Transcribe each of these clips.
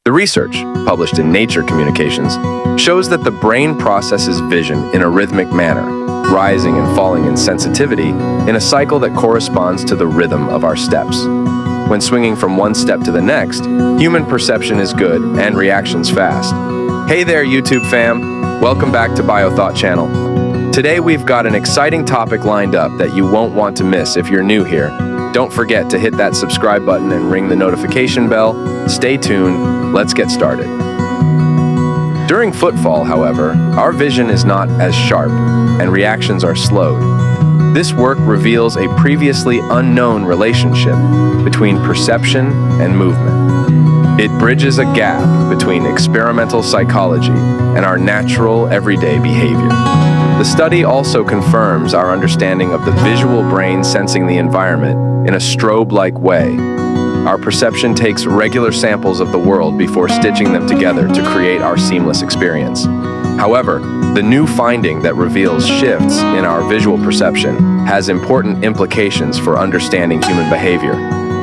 The research, published in Nature Communications, shows that the brain processes vision in a rhythmic manner, rising and falling in sensitivity in a cycle that corresponds to the rhythm of our steps. When swinging from one step to the next, human perception is good and reactions fast. Hey there, YouTube fam! Welcome back to BioThought Channel. Today we've got an exciting topic lined up that you won't want to miss if you're new here. Don't forget to hit that subscribe button and ring the notification bell. Stay tuned, let's get started. During footfall, however, our vision is not as sharp and reactions are slowed. This work reveals a previously unknown relationship between perception and movement. It bridges a gap between experimental psychology and our natural everyday behavior. The study also confirms our understanding of the visual brain sensing the environment in a strobe-like way. Our perception takes regular samples of the world before stitching them together to create our seamless experience. However, the new finding that reveals shifts in our visual perception has important implications for understanding human behavior,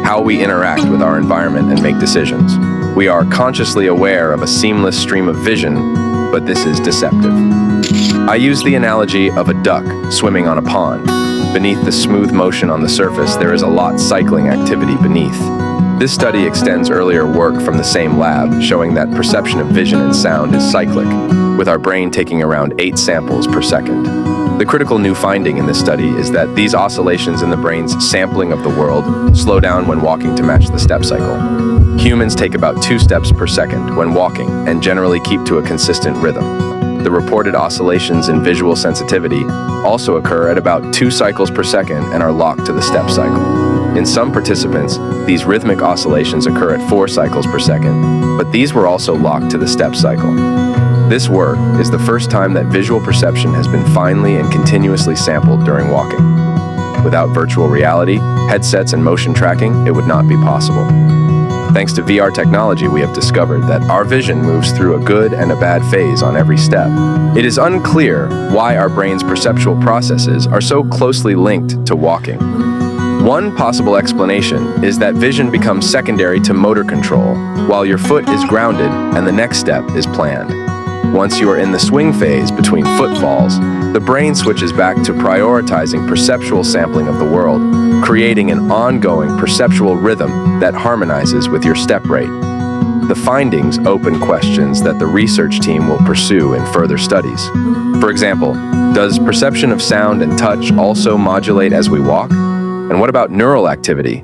how we interact with our environment and make decisions. We are consciously aware of a seamless stream of vision, but this is deceptive. I use the analogy of a duck swimming on a pond. Beneath the smooth motion on the surface, there is a lot cycling activity beneath. This study extends earlier work from the same lab, showing that perception of vision and sound is cyclic, with our brain taking around 8 samples per second. The critical new finding in this study is that these oscillations in the brain's sampling of the world slow down when walking to match the step cycle. Humans take about 2 steps per second when walking and generally keep to a consistent rhythm. The reported oscillations in visual sensitivity also occur at about 2 cycles per second and are locked to the step cycle. In some participants, these rhythmic oscillations occur at 4 cycles per second, but these were also locked to the step cycle. This work is the first time that visual perception has been finely and continuously sampled during walking. Without virtual reality, headsets and motion tracking, it would not be possible. Thanks to VR technology, we have discovered that our vision moves through a good and a bad phase on every step. It is unclear why our brain's perceptual processes are so closely linked to walking. One possible explanation is that vision becomes secondary to motor control, while your foot is grounded and the next step is planned. Once you are in the swing phase between footfalls, the brain switches back to prioritizing perceptual sampling of the world, creating an ongoing perceptual rhythm that harmonizes with your step rate. The findings open questions that the research team will pursue in further studies. For example, does perception of sound and touch also modulate as we walk? And what about neural activity?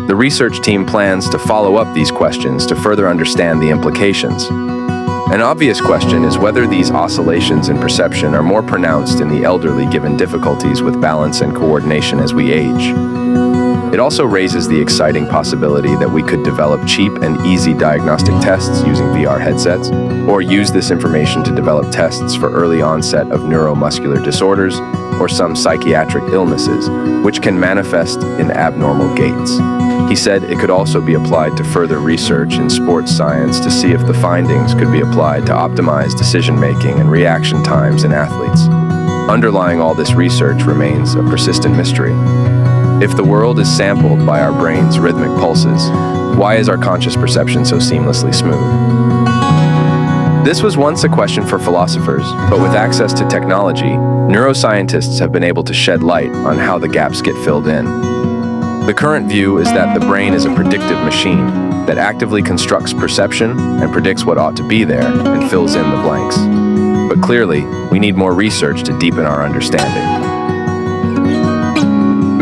The research team plans to follow up these questions to further understand the implications. An obvious question is whether these oscillations in perception are more pronounced in the elderly given difficulties with balance and coordination as we age. It also raises the exciting possibility that we could develop cheap and easy diagnostic tests using VR headsets, or use this information to develop tests for early onset of neuromuscular disorders or some psychiatric illnesses, which can manifest in abnormal gaits. He said it could also be applied to further research in sports science to see if the findings could be applied to optimize decision-making and reaction times in athletes. Underlying all this research remains a persistent mystery. If the world is sampled by our brain's rhythmic pulses, why is our conscious perception so seamlessly smooth? This was once a question for philosophers, but with access to technology, neuroscientists have been able to shed light on how the gaps get filled in. The current view is that the brain is a predictive machine that actively constructs perception and predicts what ought to be there and fills in the blanks. But clearly, we need more research to deepen our understanding.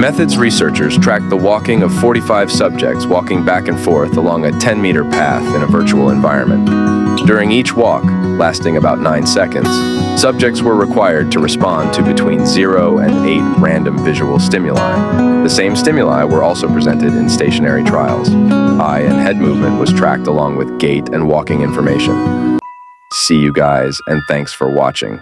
Methods researchers tracked the walking of 45 subjects walking back and forth along a 10-meter path in a virtual environment. During each walk, lasting about 9 seconds, subjects were required to respond to between 0 and 8 random visual stimuli. The same stimuli were also presented in stationary trials. Eye and head movement was tracked along with gait and walking information. See you guys, and thanks for watching.